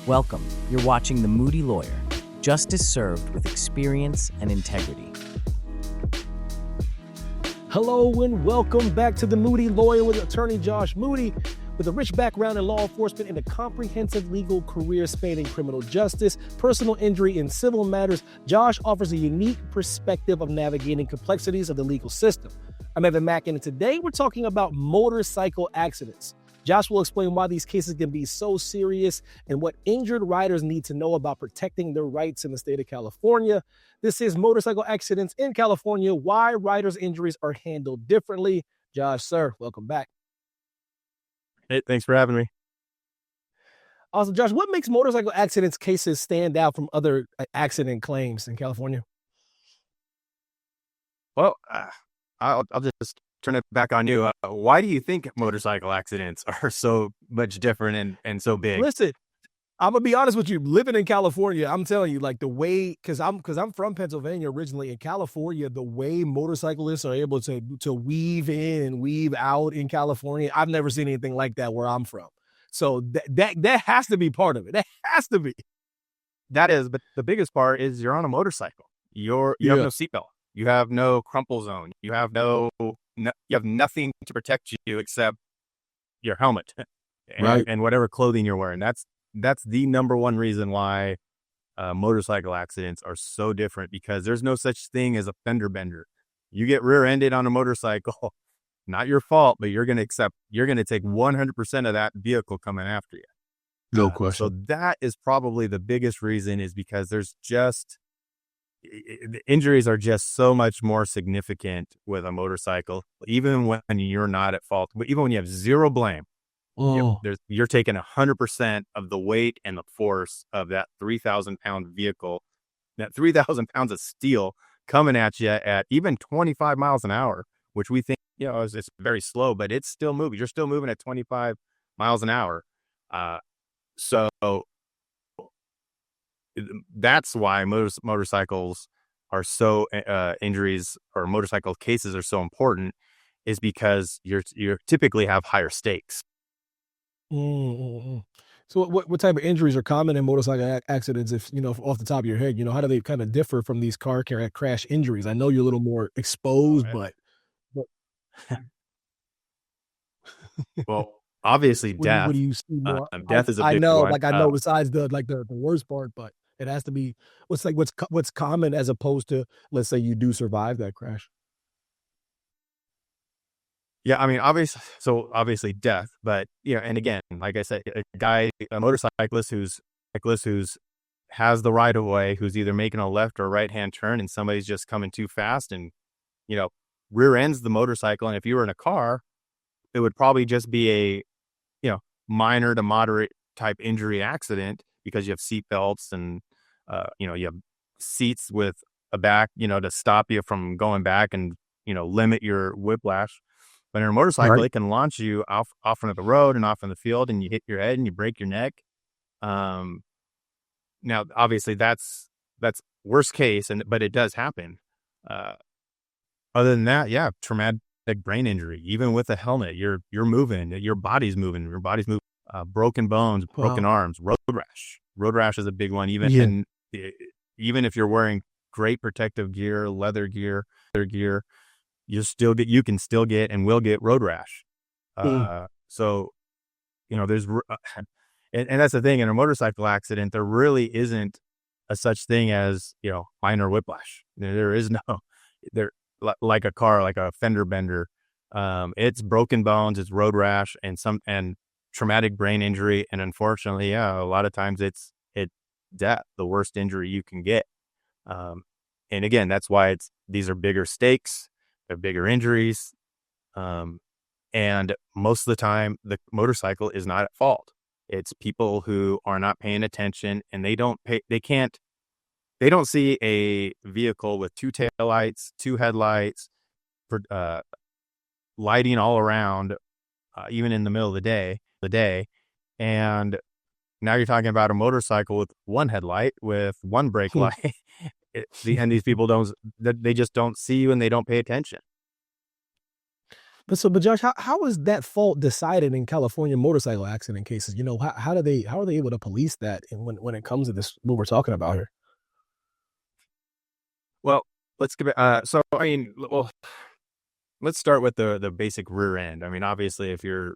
Welcome. You're watching the Moody Lawyer. Justice served with experience and integrity. Hello and welcome back to the Moody Lawyer with attorney Josh Moody. With a rich background in law enforcement and a comprehensive legal career spanning criminal justice, personal injury, and civil matters, Josh offers a unique perspective of navigating complexities of the legal system. I'm Evan Mack, and today we're talking about motorcycle accidents. Josh will explain why these cases can be so serious and what injured riders need to know about protecting their rights in the state of California. This is Motorcycle Accidents in California, why riders' injuries are handled differently. Josh, sir, welcome back. Hey, thanks for having me. Awesome. Josh, what makes motorcycle accidents cases stand out from other accident claims in California? Well, I'll just turn it back on you. Why do you think motorcycle accidents are so much different and so big? Listen, I'm gonna be honest with you. Living in California, I'm telling you, like the way, because I'm from Pennsylvania originally. In California, the way motorcyclists are able to weave in and weave out in California, I've never seen anything like that where I'm from. So that has to be part of it. That has to be. That is, but the biggest part is you're on a motorcycle. You have no seatbelt. You have no crumple zone. You have you have nothing to protect you except your helmet and whatever clothing you're wearing. That's the number one reason why motorcycle accidents are so different, because there's no such thing as a fender bender. You get rear-ended on a motorcycle, not your fault, but you're going to take 100% of that vehicle coming after you. No question. So that is probably the biggest reason, is because there's just, the injuries are just so much more significant with a motorcycle, even when you're not at fault, but even when you have zero blame. You're taking 100% of the weight and the force of that 3,000-pound vehicle, that 3,000 pounds of steel coming at you at even 25 miles an hour, which we think, it's very slow, but it's still moving. You're still moving at 25 miles an hour. So that's why motorcycles are so injuries, or motorcycle cases are so important, is because you typically have higher stakes. Mm-hmm. So what type of injuries are common in motorcycle accidents? If off the top of your head, how do they kind of differ from these car crash injuries? I know you're a little more exposed, but well, obviously death. What do you see more? Death is a big one. I know, I know besides the worst part, but it has to be what's common, as opposed to, let's say you do survive that crash. Yeah, I mean, obviously death, but and again, like I said, a motorcyclist who's has the right of way, who's either making a left or right hand turn, and somebody's just coming too fast and rear ends the motorcycle. And if you were in a car, it would probably just be a minor to moderate type injury accident, because you have seat belts and you have seats with a back to stop you from going back and limit your whiplash. But in a motorcycle, It can launch you off onto the road and off in the field, and you hit your head and you break your neck. Now, obviously, that's worst case, but it does happen. Other than that, traumatic brain injury, even with a helmet, you're moving, your body's moving, broken bones, broken arms, road rash. Road rash is a big one. Even if you're wearing great protective gear, leather gear, you can still get and will get road rash. So, there's, and that's the thing, in a motorcycle accident, there really isn't a such thing as, minor whiplash. There is no, like a car, like a fender bender. It's broken bones, it's road rash, and traumatic brain injury. And unfortunately, a lot of times it's death, the worst injury you can get. And again, that's why these are bigger stakes. They're bigger injuries. And most of the time, the motorcycle is not at fault. It's people who are not paying attention, and they don't see a vehicle with two taillights, two headlights, lighting all around, even in the middle of the day. And now you're talking about a motorcycle with one headlight, with one brake light. And these people they just don't see you, and they don't pay attention. But Josh, how is that fault decided in California motorcycle accident cases? How are they able to police that when it comes to this, what we're talking about here? Well, let's give it. So I mean, well, let's start with the basic rear end. I mean, obviously, if you're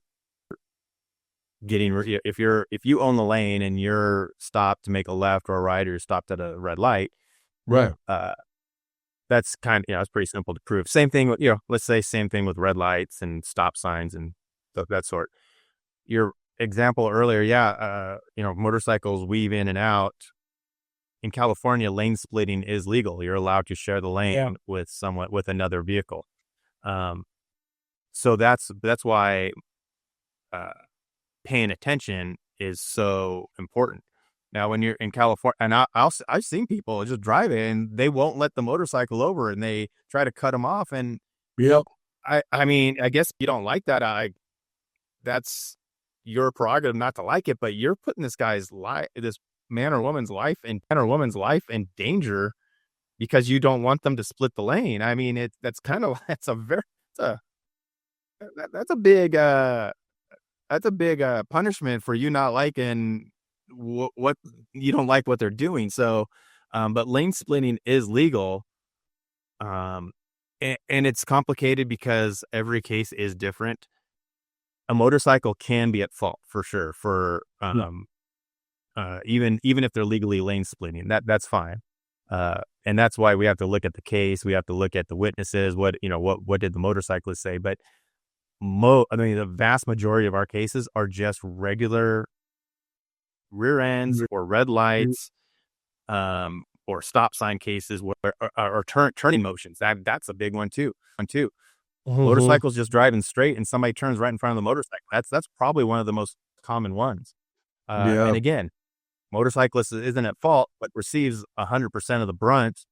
if you own the lane and you're stopped to make a left or a right, or you're stopped at a red light, Right. uh, that's it's pretty simple to prove. Same thing with, let's say same thing with red lights and stop signs and that sort. Your example earlier, motorcycles weave in and out. In California, lane splitting is legal. You're allowed to share the Yeah. lane with another vehicle. Um, so that's why uh, paying attention is so important. Now, when you're in California, and I've seen people just driving and they won't let the motorcycle over, and they try to cut them off. And Yep. I mean, I guess you don't like that. That's your prerogative not to like it, but you're putting this man or woman's life in danger because you don't want them to split the lane. I mean, that's a big punishment for you not liking what you don't like what they're doing. So, but lane splitting is legal. And it's complicated because every case is different. A motorcycle can be at fault for sure for, Yeah. even if they're legally lane splitting, that's fine. And that's why we have to look at the case. We have to look at the witnesses. What did the motorcyclist say? But the vast majority of our cases are just regular rear ends or red lights, or stop sign cases or turning motions. That's a big one too. Mhm. Motorcycles just driving straight and somebody turns right in front of the motorcycle. That's probably one of the most common ones. Yeah. And again, motorcyclist isn't at fault, but receives 100% of the brunt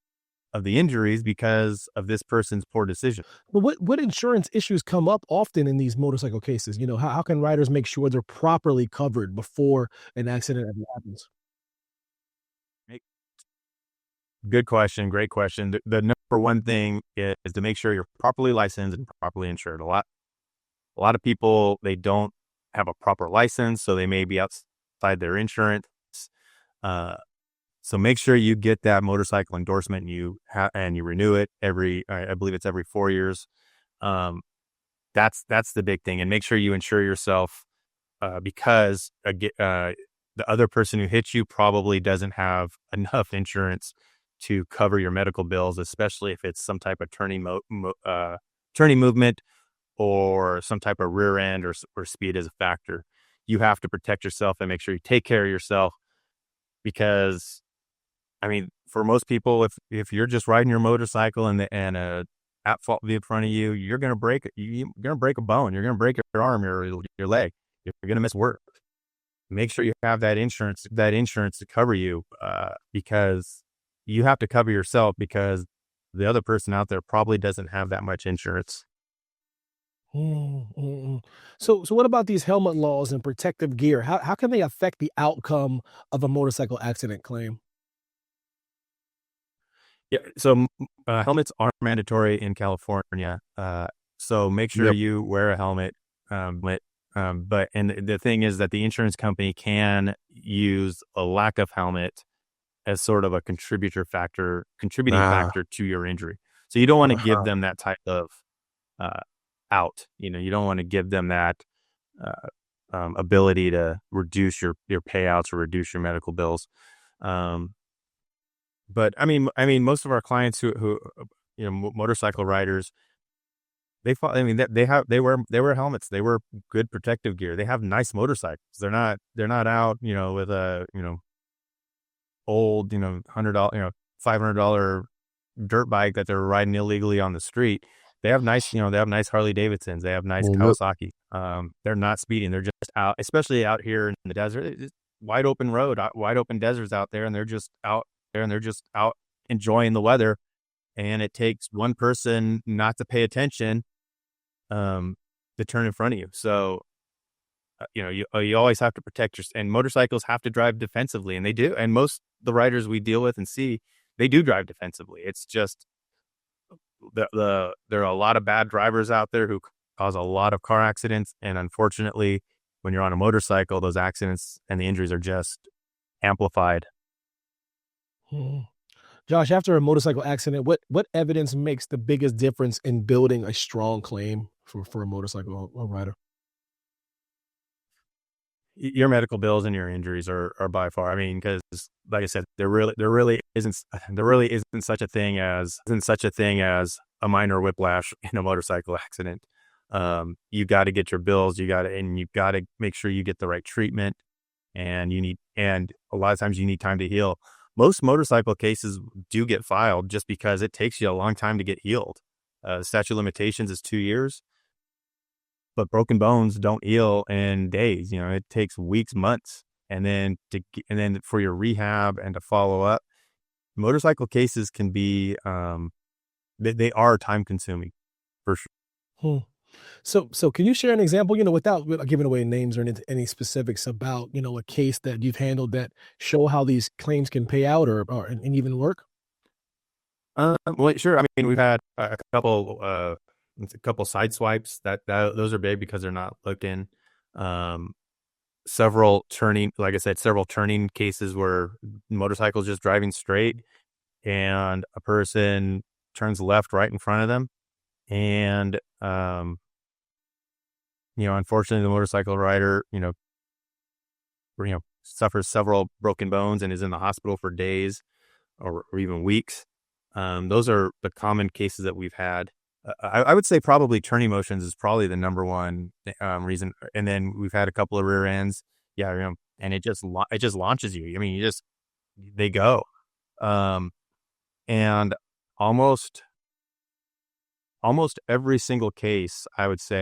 of the injuries because of this person's poor decision. But what insurance issues come up often in these motorcycle cases? How can riders make sure they're properly covered before an accident ever happens? Make- Good question. Great question. The number one thing is to make sure you're properly licensed and properly insured. A lot of people, they don't have a proper license, so they may be outside their insurance. Uh, so make sure you get that motorcycle endorsement and you renew it I believe it's every 4 years. Um, that's the big thing, and make sure you insure yourself, because the other person who hits you probably doesn't have enough insurance to cover your medical bills, especially if it's some type of turning movement or some type of rear end or speed is a factor. You have to protect yourself and make sure you take care of yourself because, I mean, for most people, if you're just riding your motorcycle and a at fault vehicle in front of you, you're gonna break a bone, you're gonna break your arm, your leg, you're gonna miss work. Make sure you have that insurance to cover you, because you have to cover yourself because the other person out there probably doesn't have that much insurance. Mm, mm, mm. So what about these helmet laws and protective gear? How can they affect the outcome of a motorcycle accident claim? Yeah, so helmets are mandatory in California. So make sure Yep. you wear a helmet. But the thing is that the insurance company can use a lack of helmet as sort of a contributing Ah, factor to your injury. So you don't want to give uh-huh. them that type of uh, out. You don't want to give them that uh, ability to reduce your payouts or reduce your medical bills. Um, but most of our clients who motorcycle riders, they wear helmets, they wear good protective gear, they have nice motorcycles. They're not out with a old $100 $500 dirt bike that they're riding illegally on the street. They have nice Harley Davidsons, they have nice Yep. Kawasaki. They're not speeding, they're just out, especially out here in the desert. It's wide open road, wide open deserts out there, and they're just out there and they're just out enjoying the weather. And it takes one person not to pay attention, um, to turn in front of you. So, you always have to protect and motorcycles have to drive defensively, and they do. And most the riders we deal with and see, they do drive defensively. It's just there are a lot of bad drivers out there who cause a lot of car accidents. And unfortunately, when you're on a motorcycle, those accidents and the injuries are just amplified. Hmm. Josh, after a motorcycle accident, what evidence makes the biggest difference in building a strong claim for a motorcycle rider? Your medical bills and your injuries are by far. I mean, because like I said, there really isn't such a thing as a minor whiplash in a motorcycle accident. You got to get your bills. You've got to make sure you get the right treatment, and a lot of times you need time to heal. Most motorcycle cases do get filed just because it takes you a long time to get healed. Statute of limitations is 2 years. But broken bones don't heal in days. It takes weeks, months, and then for your rehab and to follow up. Motorcycle cases can be, they are time consuming for sure. Hmm. So can you share an example, without giving away names or any specifics about, a case that you've handled that show how these claims can pay out and even work? Well, sure. I mean, we've had a couple side swipes that those are big because they're not looking. Several turning, like I said, several turning cases where motorcycles just driving straight and a person turns left right in front of them. And, unfortunately the motorcycle rider, suffers several broken bones and is in the hospital for days or even weeks. Those are the common cases that we've had. I would say probably turning motions is probably the number one reason. And then we've had a couple of rear ends. Yeah. And it just launches you. I mean, they go. And almost every single case, I would say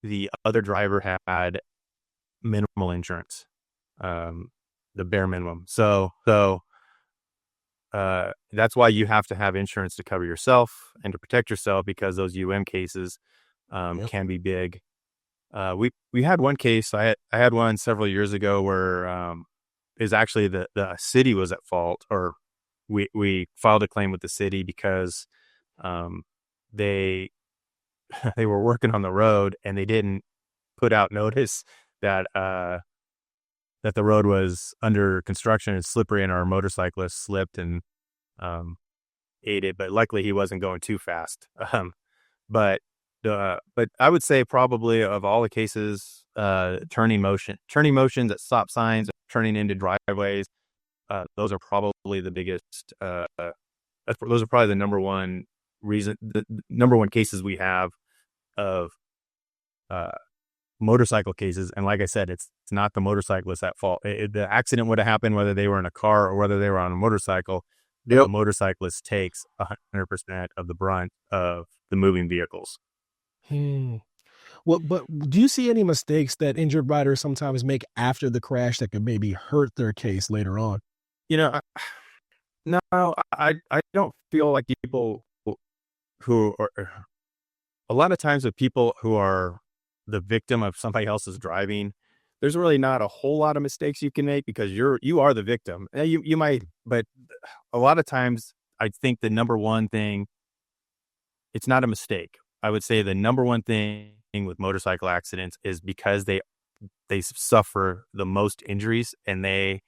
the other driver had minimal insurance, the bare minimum. So that's why you have to have insurance to cover yourself and to protect yourself, because those cases Yep. can be big. We had one case. I had one several years ago where is actually the city was at fault, or we filed a claim with the city because they they were working on the road and they didn't put out notice that the road was under construction and slippery, and our motorcyclist slipped and ate it. But luckily he wasn't going too fast. But I would say probably of all the cases, turning motions at stop signs, turning into driveways, those are probably the biggest. Those are probably the number one reason, the number one cases we have of motorcycle cases. And like I said, it's not the motorcyclist at fault. The accident would have happened whether they were in a car or whether they were on a motorcycle. Yep. The motorcyclist takes 100% of the brunt of the moving vehicles. Well, but do you see any mistakes that injured riders sometimes make after the crash that could maybe hurt their case later on? No, I don't feel like people who are, a lot of times with people who are the victim of somebody else's driving, there's really not a whole lot of mistakes you can make because you are the victim. You might, but a lot of times I think the number one thing, it's not a mistake. I would say the number one thing with motorcycle accidents is because they suffer the most injuries and they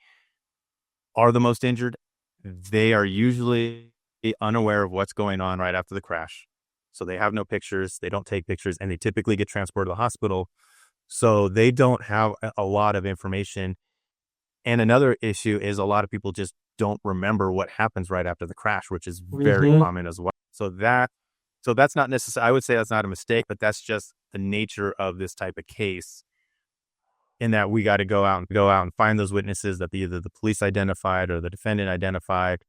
are the most injured. They are usually unaware of what's going on right after the crash. So they have no pictures, they don't take pictures, and they typically get transported to the hospital. So they don't have a lot of information. And another issue is a lot of people just don't remember what happens right after the crash, which is very common as well. So that's not necessarily, I would say that's not a mistake, but that's just the nature of this type of case, in that we got to go out and find those witnesses that either the police identified or the defendant identified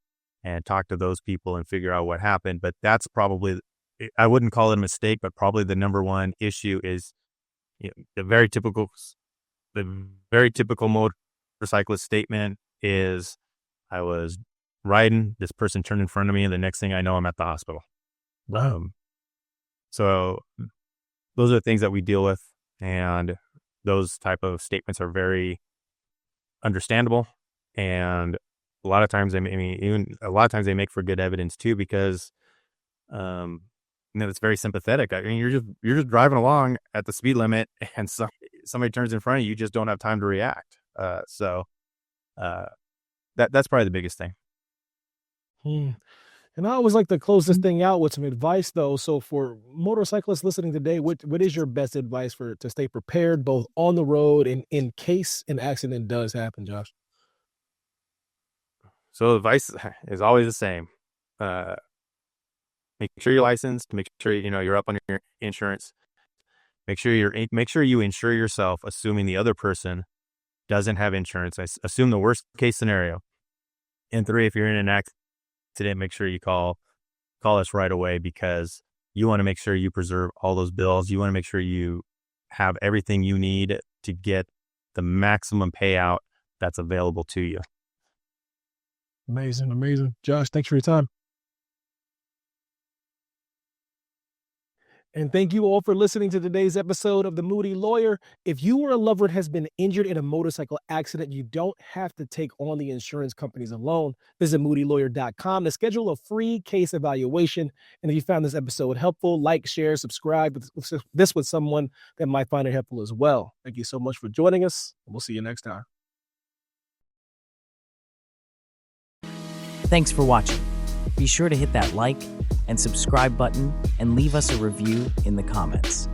and talk to those people and figure out what happened. But that's probably, I wouldn't call it a mistake, but probably the number one issue is the very typical motorcyclist statement is, I was riding, this person turned in front of me, and the next thing I know, I'm at the hospital. So those are the things that we deal with, and those type of statements are very understandable, and a lot of times they make for good evidence too, because that's very sympathetic. I mean, you're just driving along at the speed limit, and somebody turns in front of you, you just don't have time to react. So that's probably the biggest thing. And I always like to close this thing out with some advice, though. So for motorcyclists listening today, what is your best advice to stay prepared both on the road and in case an accident does happen, Josh? So advice is always the same. Make sure you're licensed. Make sure you're up on your insurance. Make sure you insure yourself, assuming the other person doesn't have insurance. Assume the worst case scenario. And 3, if you're in an accident, make sure you call us right away, because you want to make sure you preserve all those bills. You want to make sure you have everything you need to get the maximum payout that's available to you. Amazing. Josh, thanks for your time. And thank you all for listening to today's episode of The Moody Lawyer. If you or a loved one has been injured in a motorcycle accident, you don't have to take on the insurance companies alone. Visit moodylawyer.com to schedule a free case evaluation. And if you found this episode helpful, like, share, subscribe with someone that might find it helpful as well. Thank you so much for joining us, and we'll see you next time. Thanks for watching. Be sure to hit that like and subscribe button and leave us a review in the comments.